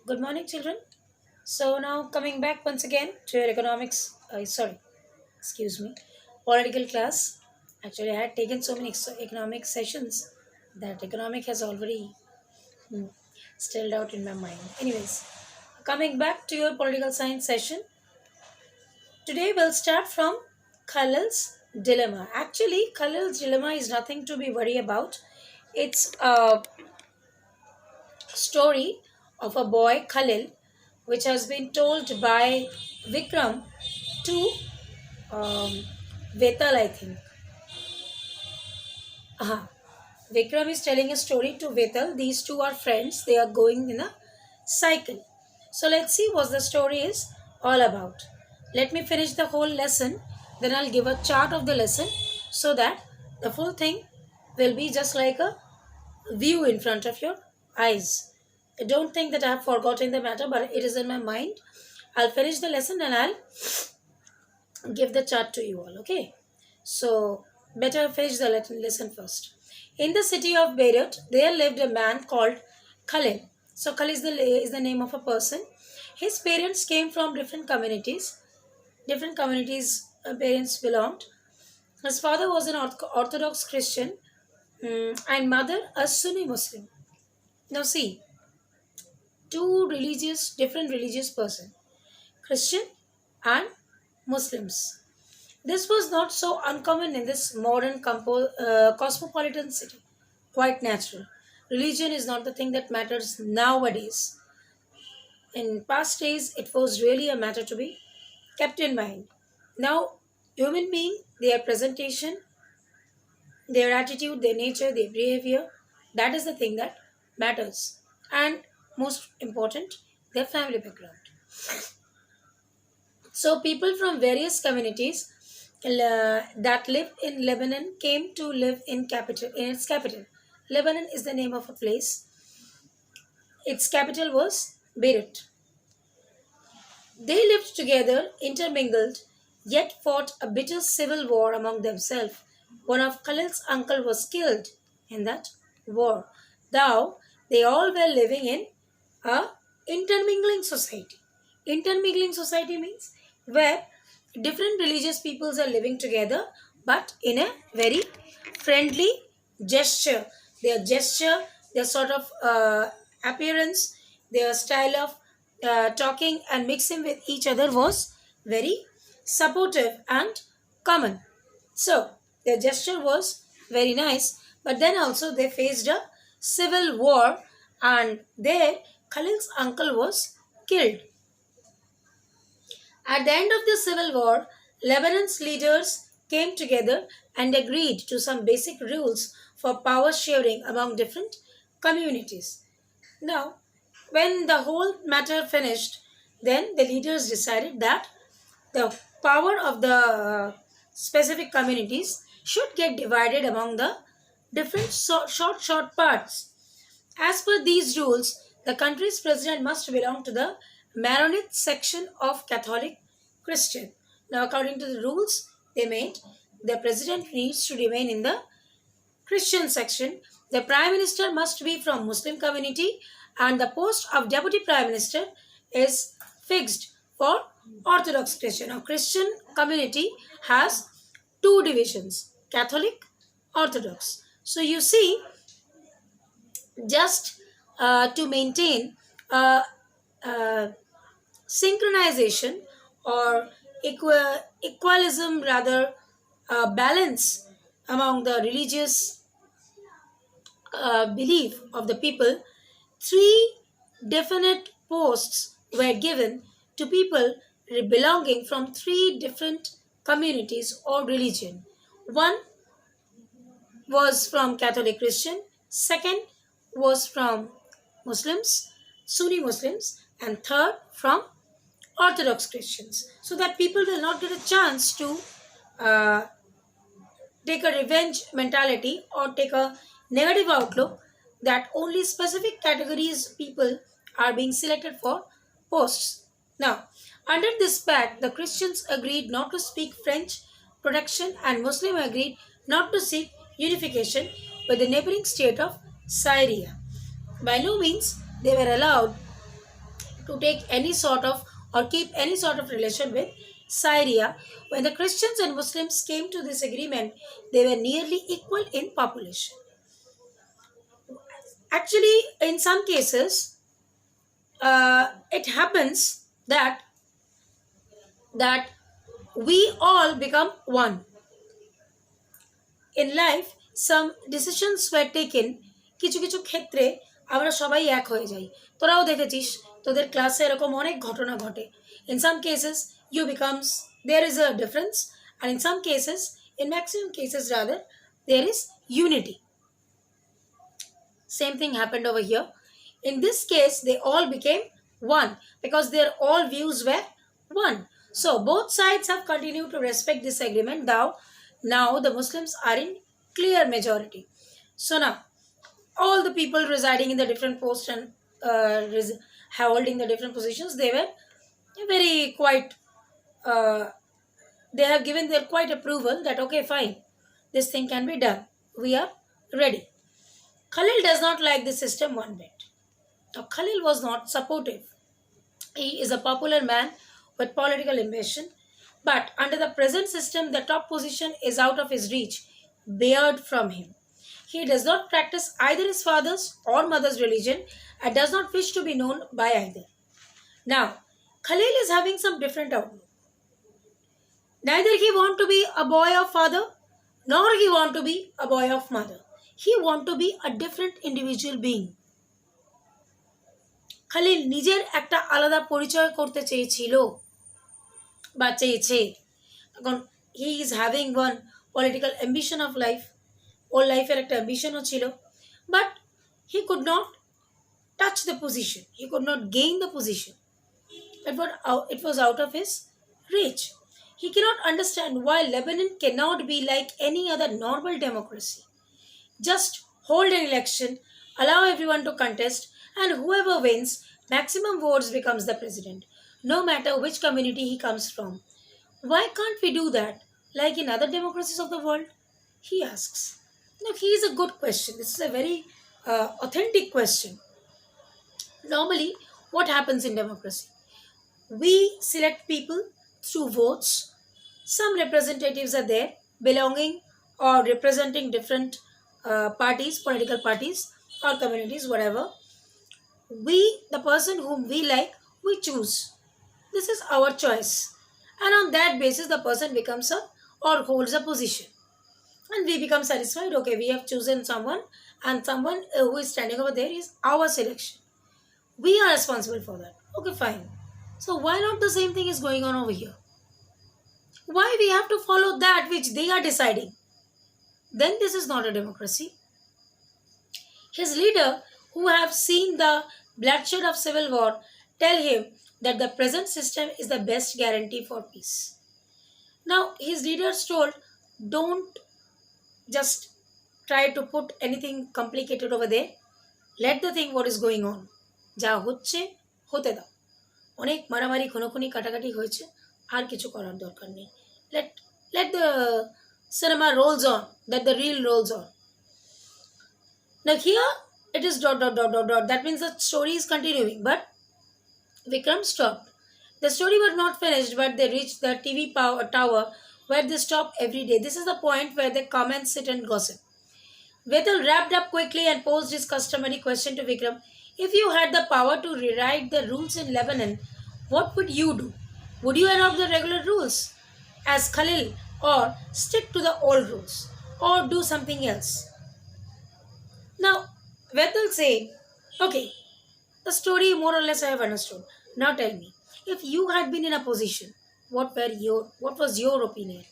Good morning, children. So now coming back once again to your excuse me, political class. Actually, I had taken so many economic sessions that economic has already hmm, stilled out in my mind. Anyways, coming back to your political science session, today we'll start from Khalil's dilemma. Actually, Khalil's dilemma is nothing to be worried about. It's a story of a boy Khalil, which has been told by Vikram to um, Vetal, I think. Uh-huh. Vikram is telling a story to Vetal. These two are friends. They are going in a cycle. So let's see what the story is all about. Let me finish the whole lesson. Then I'll give a chart of the lesson so that the full thing will be just like a view in front of your eyes. I don't think that I have forgotten the matter, but it is in my mind. I'll finish the lesson and I'll give the chart to you all. Okay. So better finish the lesson first. In the city of Beirut, there lived a man called Khalil. So Khalil is the name of a person. His parents came from different communities. Different communities parents belonged. His father was an Orthodox Christian and mother a Sunni Muslim. Now see, different religious person, Christian and Muslims. This was not so uncommon in this modern cosmopolitan city. Quite natural. Religion is not the thing that matters nowadays. In past days, it was really a matter to be kept in mind. Now, human being, their presentation, their attitude, their nature, their behavior, that is the thing that matters. And most important, their family background. So people from various communities that lived in Lebanon came to live in its capital. Lebanon is the name of a place. Its capital was Beirut. They lived together, intermingled, yet fought a bitter civil war among themselves. One of Khalil's uncle was killed in that war. Now they all were living in a intermingling society. Intermingling society means where different religious peoples are living together but in a very friendly gesture. Their gesture, their sort of appearance, their style of talking and mixing with each other was very supportive and common. So their gesture was very nice, but then also they faced a civil war, and there Khalil's uncle was killed. At the end of the civil war, Lebanon's leaders came together and agreed to some basic rules for power sharing among different communities. Now, when the whole matter finished, then the leaders decided that the power of the specific communities should get divided among the different short parts. As per these rules, the country's president must belong to the Maronite section of Catholic Christian. Now, according to the rules they made, the president needs to remain in the Christian section. The prime minister must be from Muslim community, and the post of deputy prime minister is fixed for Orthodox Christian. Now, Christian community has two divisions: Catholic, Orthodox. So you see, just to maintain a, a synchronization or equalism, rather balance among the religious belief of the people, three definite posts were given to people belonging from three different communities or religion. One was from Catholic Christian, second was from Muslims, Sunni Muslims, and third from Orthodox Christians, so that people will not get a chance to uh, take a revenge mentality or take a negative outlook that only specific categories people are being selected for posts. Now, under this pact, the Christians agreed not to speak French protection and Muslim agreed not to seek unification with the neighboring state of Syria. By no means they were allowed to take any sort of or keep any sort of relation with Syria. When the Christians and Muslims came to this agreement, they were nearly equal in population. Actually, in some cases, it happens that we all become one. In life, some decisions were taken. কিছু কিছু ক্ষেত্রে আমরা সবাই এক হয়ে যাই। তোরাও দেখেছিস, তোদের ক্লাসে এরকম অনেক ঘটনা ঘটে। In some cases, you becomes there is a difference, and in some cases, in maximum cases rather, there is unity. Same thing happened over here. In this case, they all became one because their all views were one. So both sides have continued to respect this agreement. Now the Muslims are in clear majority. So now all the people residing in the different posts and holding the different positions, they were very quite. They have given their quite approval that okay, fine, this thing can be done. We are ready. Khalil does not like the system one bit. Now, Khalil was not supportive. He is a popular man with political ambition, but under the present system, the top position is out of his reach, barred from him. He does not practice either his father's or mother's religion and does not wish to be known by either. Now, Khalil is having some different outlook. Neither he want to be a boy of father, nor he want to be a boy of mother. He want to be a different individual being. Khalil নিজের একটা আলাদা পরিচয় করতে চেয়েছিল বা চেয়েছে। এখন he is having one political ambition of life, ওর লাইফের একটা অ্যাম্বিশনও ছিল, but he could not touch the position, he could not gain the position, it was out of his reach. He cannot understand why Lebanon cannot be like any other normal democracy. Just hold an election, allow everyone to contest, and whoever wins maximum votes becomes the president, no matter which community he comes from. Why can't we do that like in other democracies of the world? He asks. Now, he is a good question. This is a very authentic question. Normally, what happens in democracy? We select people through votes. Some representatives are there belonging or representing different parties, political parties or communities, whatever. We, the person whom we like, we choose. This is our choice. And on that basis, the person becomes a or holds a position. And we become satisfied, okay, we have chosen someone and someone who is standing over there is our selection. We are responsible for that. Okay, fine. So why not the same thing is going on over here? Why we have to follow that which they are deciding? Then this is not a democracy. His leader, who have seen the bloodshed of civil war, tell him that the present system is the best guarantee for peace. Now, his leaders told, don't just try to put anything complicated over there. Let the thing what is going on. যা হচ্ছে হতে দাও। অনেক মারামারি খুনোখুনি কাটাকাটি হয়েছে, আর কিছু করার দরকার নেই। Let the cinema rolls on, let the reel rolls on. Now here it is ... That means the story is continuing, but Vikram stopped. The story was not finished, but they reached the TV tower where they stop every day. This is the point where they come and sit and gossip. Vetal wrapped up quickly and posed his customary question to Vikram. If you had the power to rewrite the rules in Lebanon, what would you do? Would you adopt the regular rules as Khalil, or stick to the old rules, or do something else? Now, Vetal said, okay, the story more or less I have understood. Now tell me, if you had been in a position, what was your opinion?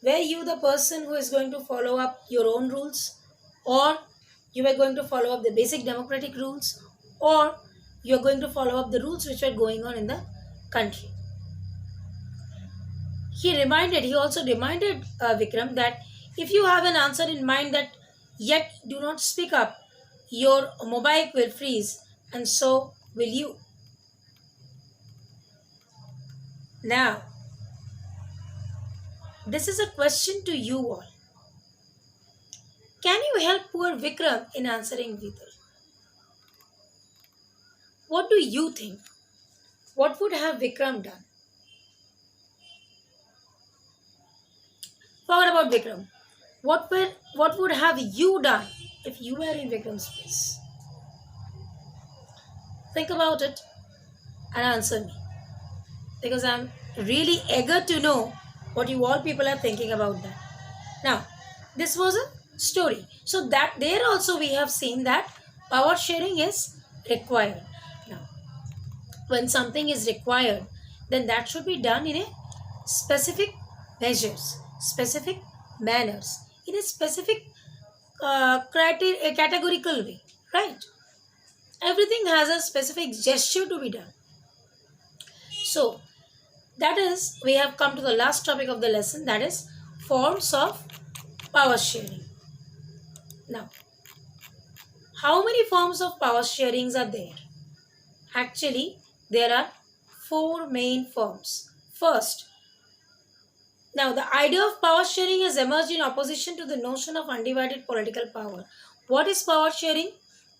Were you the person who is going to follow up your own rules, or you were going to follow up the basic democratic rules, or you are going to follow up the rules which were going on in the country? He also reminded Vikram that if you have an answer in mind that yet do not speak up, your mobile will freeze, and so will you. Now, this is a question to you all. Can you help poor Vikram in answering Vital? What do you think? What would have Vikram done? Forget about Vikram. What would have you done if you were in Vikram's place? Think about it and answer me, because I'm really eager to know what you all people are thinking about that. Now, this was a story. So that there also we have seen that power sharing is required. Now, when something is required, then that should be done in a specific measures, specific manners, in a specific criteria, categorical way, right? Everything has a specific gesture to be done. So that is, we have come to the last topic of the lesson, that is forms of power sharing. Now, how many forms of power sharings are there? Actually, there are four main forms. First, now the idea of power sharing has emerged in opposition to the notion of undivided political power. What is power sharing?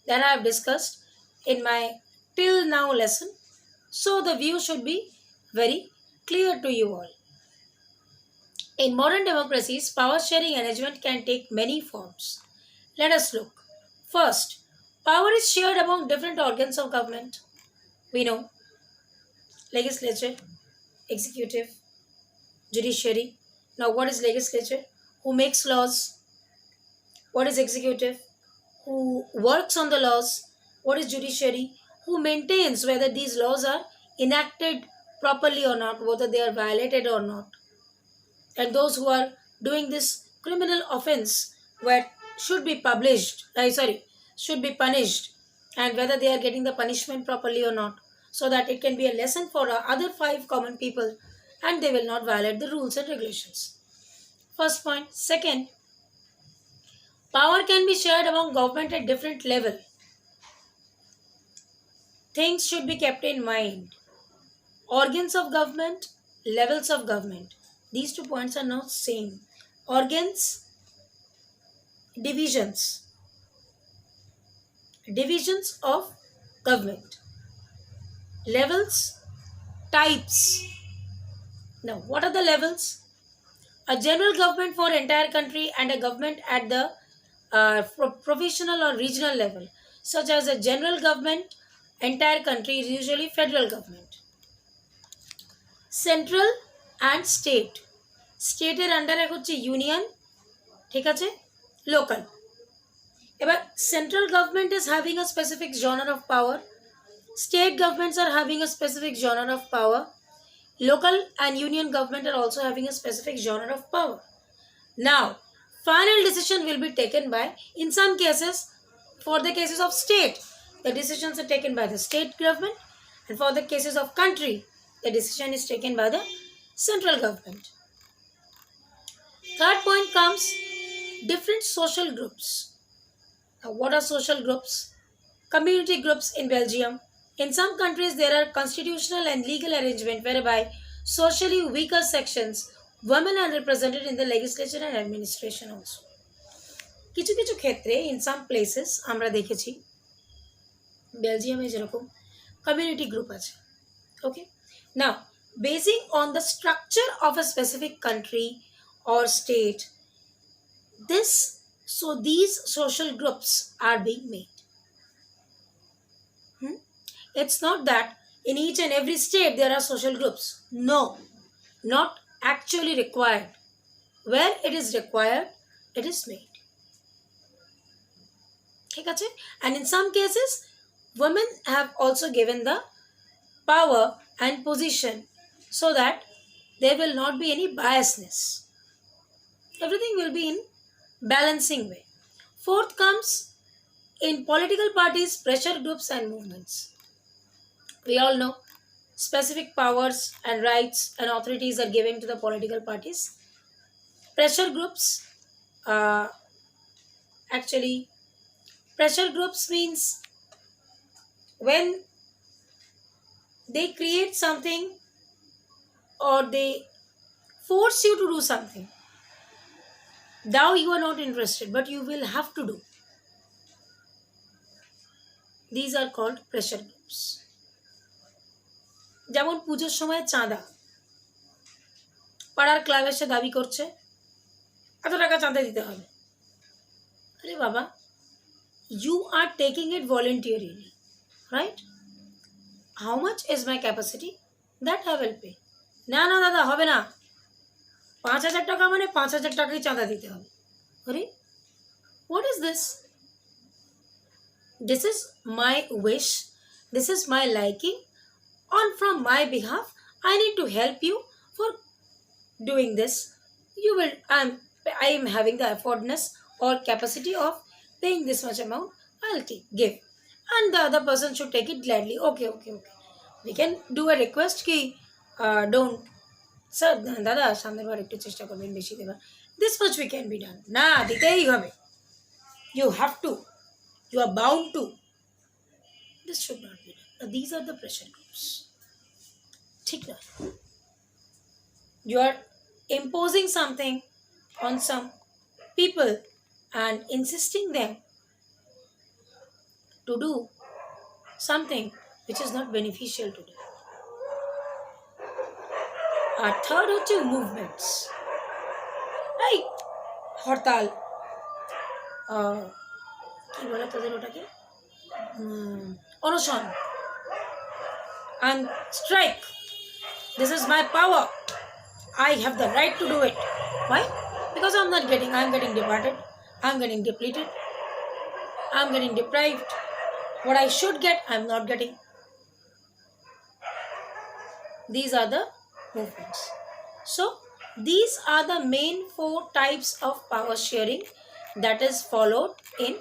That I have discussed in my till now lesson. So the view should be very clear to you all. In modern democracies, power sharing arrangement can take many forms. Let us look. First, power is shared among different organs of government. We know legislature, executive, judiciary. Now, what is legislature? Who makes laws? What is executive? Who works on the laws? What is judiciary? Who maintains whether these laws are enacted properly or not, whether they are violated or not. And those who are doing this criminal offense where should be published, should be punished, and whether they are getting the punishment properly or not, so that it can be a lesson for other five common people and they will not violate the rules and regulations. First point. Second, power can be shared among government at different level. Things should be kept in mind. Organs of government, levels of government. These 2 points are not same. Organs, divisions. Divisions of government. Levels, types. Now, what are the levels? A general government for entire country and a government at the provisional or regional level, such as a general government, entire country is usually federal government. Central and state. স্টেটের আন্ডারে হচ্ছে union, ঠিক আছে, local. এবার central government is having a specific genre of power, state governments are having a specific genre of power, local and union government are also having a specific genre of power. Now, final decision will be taken by, in some cases, for the cases of state, the decisions are taken by the state government, and for the cases of country, the decision is taken by the central government. Third point comes different social groups. Now, what are social groups? Community groups in Belgium. In some countries, there are constitutional and legal arrangements whereby socially weaker sections, women are represented in the legislature and administration also. কিছু কিছু ক্ষেত্রে in some places আমরা দেখেছি বেলজিয়ামে যেরকম community group আছে। Okay, now basing on the structure of a specific country or state, these social groups are being made. It's not that in each and every state there are social groups. No, not actually required. Where it is required, it is made. Okay? And in some cases, women have also given the power and position so that there will not be any biasness. Everything will be in balancing way. Fourth comes in political parties, pressure groups and movements. We all know specific powers and rights and authorities are given to the political parties. Pressure groups, pressure groups means when they create something or they force you to do something. Now you are not interested, but you will have to do. These are called pressure groups. যেমন পুজোর সময় চাঁদা, পাড়ার club এসে দাবি করছে এত টাকা চাঁদা দিতে হবে। আরে বাবা, you are taking it voluntarily, right? How much is my capacity? That I will pay. না না দাদা হবে না, 5,000 টাকা মানে 5,000 টাকাই চাঁদা দিতে হবে। আরে what is this? This is my wish, this is my liking, on from my behalf I need to help you for doing this. You will, I am having the affordness or capacity of paying this much amount, I'll give, and the other person should take it gladly. Okay, okay, okay, we can do a request ki don't sir দাদা সামনের বার একটু চেষ্টা করবেন বেশি দেবার, this much we can be done, না দিতেই হবে, you have to, you are bound to, this should not be done. Now, these are the pressure groups, ঠিক না? You are imposing something on some people and insisting them to do something which is not beneficial to them. আর third হচ্ছে movements, এই হরতাল, কি বলে তোদের ওটাকে, অনশন, and strike. This is my power, I have the right to do it. Why? Because I'm getting departed, I'm getting depleted, I'm getting deprived. What I should get, I'm not getting. These are the movements. So, these are the main 4 types of power sharing that is followed in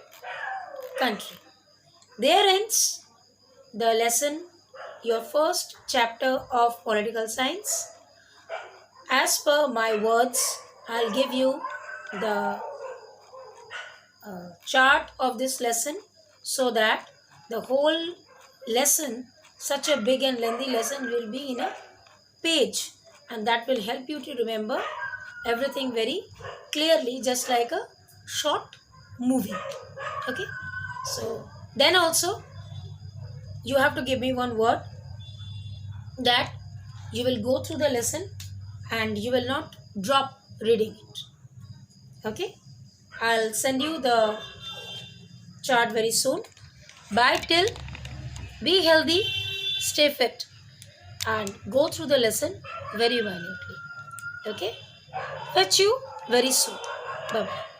country. There ends the lesson, your first chapter of political science. As per my words, I'll give you the chart of this lesson so that the whole lesson, such a big and lengthy lesson, will be in a page, and that will help you to remember everything very clearly, just like a short movie. Okay, so then also you have to give me one word that you will go through the lesson and you will not drop reading it. Okay, I'll send you the chart very soon. Bye till, be healthy, stay fit, and go through the lesson very minutely. Okay, catch you very soon. Bye bye.